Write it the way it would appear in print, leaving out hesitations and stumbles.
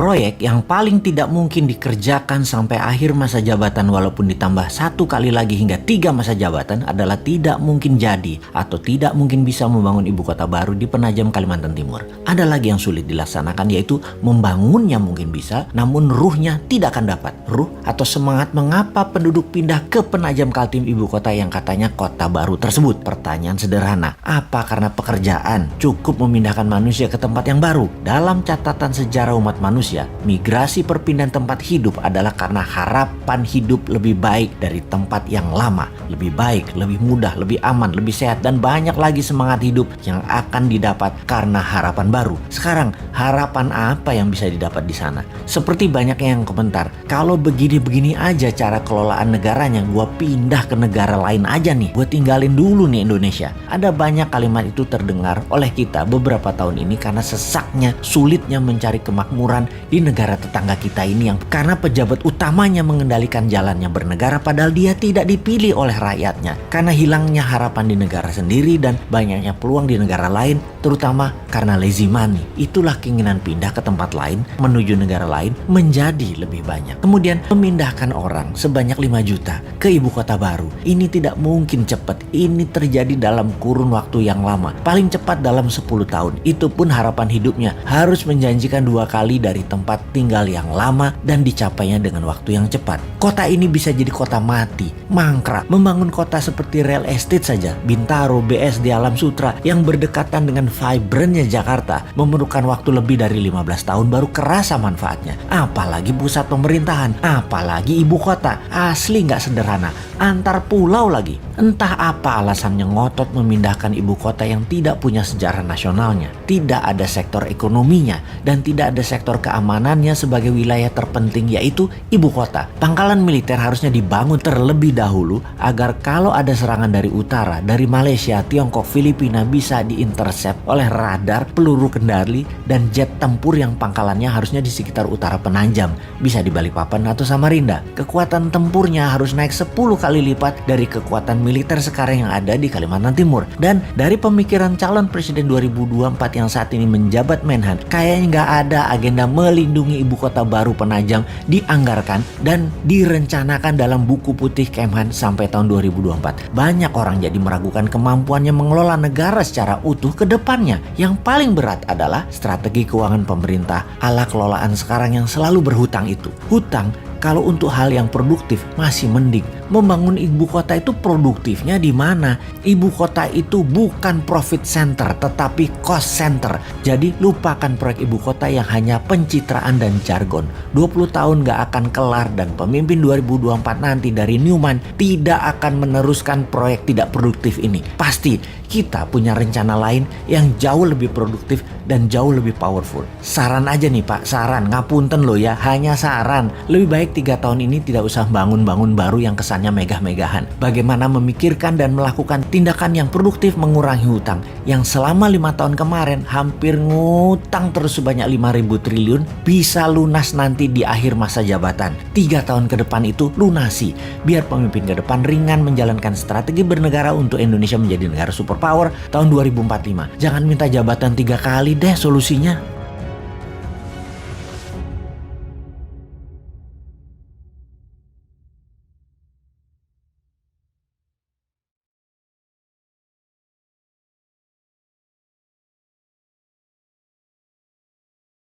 Proyek yang paling tidak mungkin dikerjakan sampai akhir masa jabatan walaupun ditambah 1 kali lagi hingga 3 masa jabatan adalah tidak mungkin jadi atau tidak mungkin bisa membangun ibu kota baru di Penajam, Kalimantan Timur. Ada lagi yang sulit dilaksanakan, yaitu membangunnya mungkin bisa, namun ruhnya tidak akan dapat. Ruh atau semangat mengapa penduduk pindah ke Penajam Kaltim, ibu kota yang katanya kota baru tersebut. Pertanyaan sederhana, apa karena pekerjaan? Cukup memindahkan manusia ke tempat yang baru. Dalam catatan sejarah umat manusia, migrasi perpindahan tempat hidup adalah karena harapan hidup lebih baik dari tempat yang lama. Lebih baik, lebih mudah, lebih aman, lebih sehat, dan banyak lagi semangat hidup yang akan didapat karena harapan baru. Sekarang, harapan apa yang bisa didapat di sana? Seperti banyak yang komentar, kalau begini-begini aja cara kelolaan negaranya, gua pindah ke negara lain aja nih, gua tinggalin dulu nih Indonesia. Ada banyak kalimat itu terdengar oleh kita beberapa tahun ini karena sesaknya, sulitnya mencari kemakmuran di negara tetangga kita ini yang karena pejabat utamanya mengendalikan jalannya bernegara padahal dia tidak dipilih oleh rakyatnya. Karena hilangnya harapan di negara sendiri dan banyaknya peluang di negara lain, terutama karena lazy money. Itulah keinginan pindah ke tempat lain menuju negara lain menjadi lebih banyak. Kemudian memindahkan orang sebanyak 5 juta ke ibu kota baru. Ini tidak mungkin cepat. Ini terjadi dalam kurun waktu yang lama. Paling cepat dalam 10 tahun. Itu pun harapan hidupnya harus menjanjikan 2 kali dari tempat tinggal yang lama dan dicapainya dengan waktu yang cepat. Kota ini bisa jadi kota mati, mangkrak. Membangun kota seperti real estate saja, Bintaro, BSD, Alam Sutra yang berdekatan dengan vibrantnya Jakarta memerlukan waktu lebih dari 15 tahun baru kerasa manfaatnya. Apalagi pusat pemerintahan, apalagi ibu kota. Asli nggak sederhana, antar pulau lagi. Entah apa alasannya ngotot memindahkan ibu kota yang tidak punya sejarah nasionalnya, tidak ada sektor ekonominya, dan tidak ada sektor keamanannya sebagai wilayah terpenting, yaitu ibu kota. Pangkalan militer harusnya dibangun terlebih dahulu agar kalau ada serangan dari utara, dari Malaysia, Tiongkok, Filipina bisa diintercept oleh radar, peluru kendali, dan jet tempur yang pangkalannya harusnya di sekitar utara Penajam, bisa di Balikpapan atau Samarinda. Kekuatan tempurnya harus naik 10 kali lipat dari kekuatan militer sekarang yang ada di Kalimantan Timur. Dan dari pemikiran calon presiden 2024 yang saat ini menjabat Menhan, kayaknya nggak ada agenda melindungi ibu kota baru Penajam dianggarkan dan direncanakan dalam buku putih Kemhan sampai tahun 2024. Banyak orang jadi meragukan kemampuannya mengelola negara secara utuh ke depannya. Yang paling berat adalah strategi keuangan pemerintah ala kelolaan sekarang yang selalu berhutang itu. Hutang kalau untuk hal yang produktif masih mending. Membangun ibu kota itu produktifnya di mana? Ibu kota itu bukan profit center tetapi cost center. Jadi lupakan proyek ibu kota yang hanya pencitraan dan jargon. 20 tahun gak akan kelar dan pemimpin 2024 nanti dari Newman tidak akan meneruskan proyek tidak produktif ini. Pasti kita punya rencana lain yang jauh lebih produktif dan jauh lebih powerful. Saran aja nih Pak, saran, ngapunten loh ya, hanya saran. Lebih baik 3 tahun ini tidak usah bangun-bangun baru yang kesannya megah-megahan. Bagaimana memikirkan dan melakukan tindakan yang produktif mengurangi hutang yang selama 5 tahun kemarin hampir ngutang terus sebanyak 5.000 triliun bisa lunas nanti di akhir masa jabatan. 3 tahun ke depan itu lunasi. Biar pemimpin ke depan ringan menjalankan strategi bernegara untuk Indonesia menjadi negara superpower tahun 2045. Jangan minta jabatan 3 kali deh solusinya.